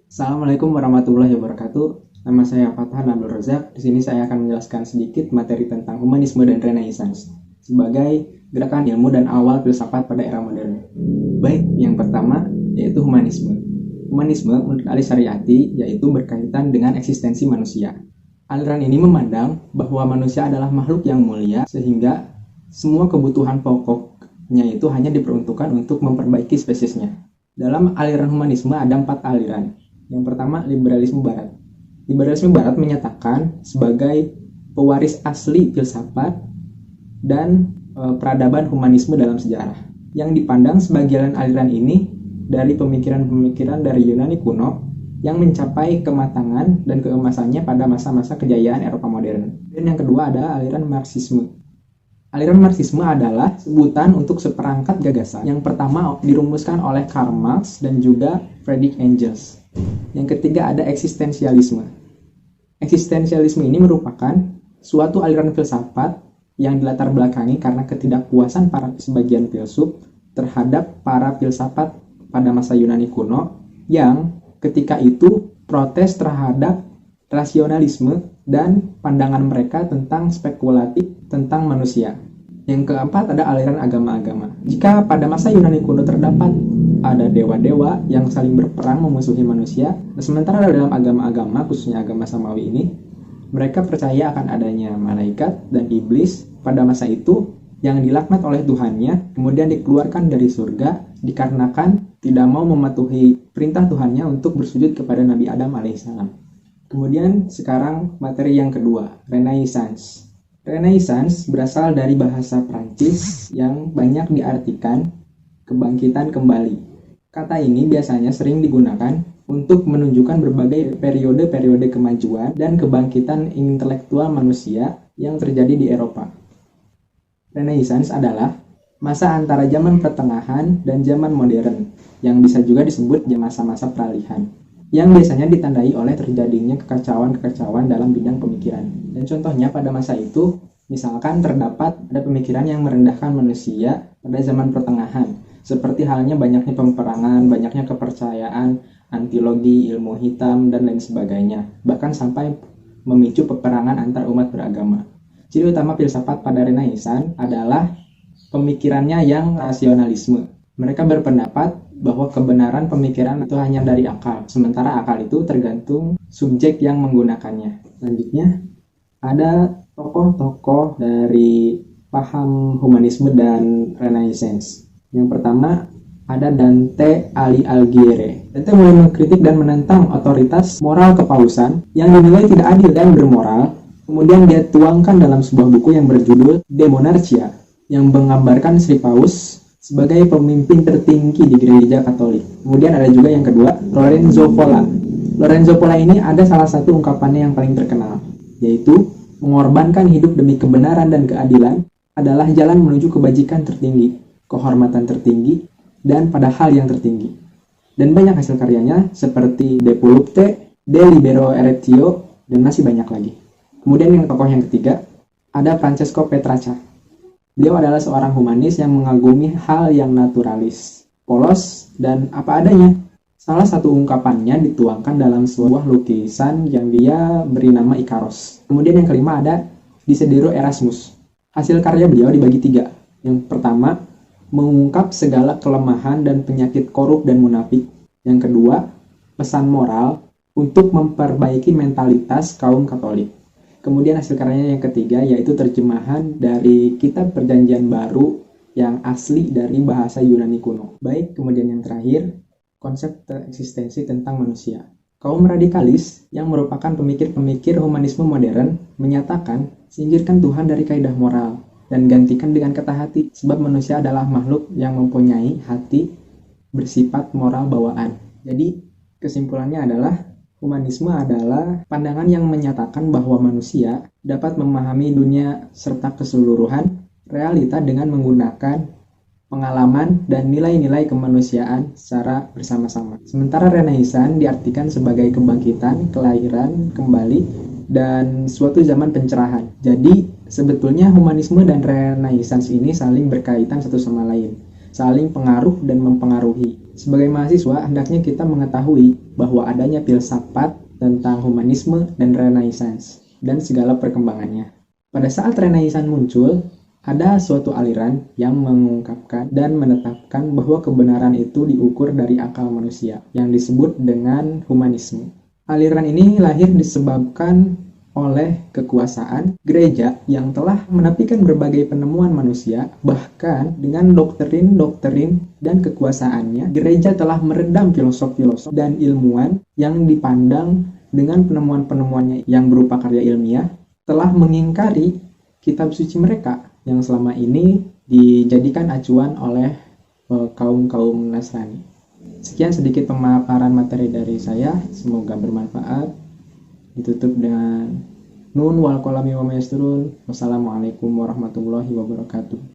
Assalamualaikum warahmatullahi wabarakatuh. Nama saya Fathan Abdul Razak. Di sini saya akan menjelaskan sedikit materi tentang humanisme dan renaissance sebagai gerakan ilmu dan awal filsafat pada era modern. Baik, yang pertama yaitu humanisme. Humanisme menurut Ali Syariati yaitu berkaitan dengan eksistensi manusia. Aliran ini memandang bahwa manusia adalah makhluk yang mulia sehingga semua kebutuhan pokoknya itu hanya diperuntukkan untuk memperbaiki spesiesnya. Dalam aliran humanisme ada 4 aliran. Yang pertama, liberalisme barat. Liberalisme barat menyatakan sebagai pewaris asli filsafat dan peradaban humanisme dalam sejarah. Yang dipandang sebagian aliran ini dari pemikiran-pemikiran dari Yunani kuno yang mencapai kematangan dan keemasannya pada masa-masa kejayaan Eropa modern. Dan yang kedua ada aliran Marxisme. Aliran Marxisme adalah sebutan untuk seperangkat gagasan. Yang pertama dirumuskan oleh Karl Marx dan juga Friedrich Engels. Yang ketiga ada eksistensialisme. Eksistensialisme ini merupakan suatu aliran filsafat yang dilatar belakangi karena ketidakpuasan para sebagian filsuf terhadap para filsafat pada masa Yunani kuno yang ketika itu protes terhadap rasionalisme dan pandangan mereka tentang spekulatif tentang manusia. Yang keempat ada aliran agama-agama. Jika pada masa Yunani kuno terdapat ada dewa-dewa yang saling berperang memusuhi manusia, sementara dalam agama-agama, khususnya agama Samawi ini, mereka percaya akan adanya malaikat dan iblis pada masa itu yang dilaknat oleh Tuhannya, kemudian dikeluarkan dari surga dikarenakan tidak mau mematuhi perintah Tuhannya untuk bersujud kepada Nabi Adam alaihissalam. Kemudian sekarang materi yang kedua, Renaissance. Renaissance berasal dari bahasa Prancis yang banyak diartikan kebangkitan kembali. Kata ini biasanya sering digunakan untuk menunjukkan berbagai periode-periode kemajuan dan kebangkitan intelektual manusia yang terjadi di Eropa. Renaissance adalah masa antara zaman pertengahan dan zaman modern, yang bisa juga disebut masa-masa peralihan, yang biasanya ditandai oleh terjadinya kekacauan-kekacauan dalam bidang pemikiran. Dan contohnya pada masa itu, misalkan terdapat ada pemikiran yang merendahkan manusia pada zaman pertengahan, seperti halnya banyaknya peperangan, banyaknya kepercayaan, antilogi, ilmu hitam, dan lain sebagainya, bahkan sampai memicu peperangan antar umat beragama. Ciri utama filsafat pada Renaissance adalah pemikirannya yang rasionalisme. Mereka berpendapat bahwa kebenaran pemikiran itu hanya dari akal, sementara akal itu tergantung subjek yang menggunakannya. Selanjutnya, ada tokoh-tokoh dari paham humanisme dan Renaissance. Yang pertama, ada Dante Alighieri. Dante mulai mengkritik dan menentang otoritas moral kepausan yang dinilai tidak adil dan bermoral. Kemudian dia tuangkan dalam sebuah buku yang berjudul De Monarchia, yang menggambarkan Sri Paus sebagai pemimpin tertinggi di gereja Katolik. Kemudian ada juga yang kedua, Lorenzo Pola. Lorenzo Pola ini ada salah satu ungkapannya yang paling terkenal, yaitu mengorbankan hidup demi kebenaran dan keadilan adalah jalan menuju kebajikan tertinggi, kehormatan tertinggi, dan pada hal yang tertinggi. Dan banyak hasil karyanya seperti De Volupte, De Libero Erectio, dan masih banyak lagi. Kemudian yang tokoh yang ketiga, ada Francesco Petrarca. Beliau adalah seorang humanis yang mengagumi hal yang naturalis, polos, dan apa adanya. Salah satu ungkapannya dituangkan dalam sebuah lukisan yang dia beri nama Ikaros. Kemudian yang kelima ada Desidero Erasmus. Hasil karya beliau dibagi 3. Yang pertama, mengungkap segala kelemahan dan penyakit korup dan munafik. Yang kedua, pesan moral untuk memperbaiki mentalitas kaum Katolik. Kemudian hasil karyanya yang ketiga yaitu terjemahan dari kitab Perjanjian Baru yang asli dari bahasa Yunani kuno. Baik, kemudian yang terakhir, konsep eksistensi tentang manusia. Kaum radikalis yang merupakan pemikir-pemikir humanisme modern menyatakan singkirkan Tuhan dari kaidah moral dan gantikan dengan kata hati, sebab manusia adalah makhluk yang mempunyai hati bersifat moral bawaan. Jadi kesimpulannya adalah humanisme adalah pandangan yang menyatakan bahwa manusia dapat memahami dunia serta keseluruhan realita dengan menggunakan pengalaman dan nilai-nilai kemanusiaan secara bersama-sama. Sementara Renaissance diartikan sebagai kebangkitan, kelahiran kembali, dan suatu zaman pencerahan. Jadi sebetulnya humanisme dan Renaissance ini saling berkaitan satu sama lain, saling pengaruh dan mempengaruhi. Sebagai mahasiswa, hendaknya kita mengetahui bahwa adanya filsafat tentang humanisme dan renaissance dan segala perkembangannya. Pada saat renaissance muncul, ada suatu aliran yang mengungkapkan dan menetapkan bahwa kebenaran itu diukur dari akal manusia, yang disebut dengan humanisme. Aliran ini lahir disebabkan oleh kekuasaan gereja yang telah menafikan berbagai penemuan manusia, bahkan dengan doktrin-doktrin dan kekuasaannya, gereja telah meredam filosof-filosof dan ilmuwan yang dipandang dengan penemuan-penemuannya yang berupa karya ilmiah, telah mengingkari kitab suci mereka yang selama ini dijadikan acuan oleh kaum-kaum Nasrani. Sekian sedikit pemaparan materi dari saya, semoga bermanfaat. Ditutup dengan nun wal qalami wa ma yasturun. Wassalamualaikum warahmatullahi wabarakatuh.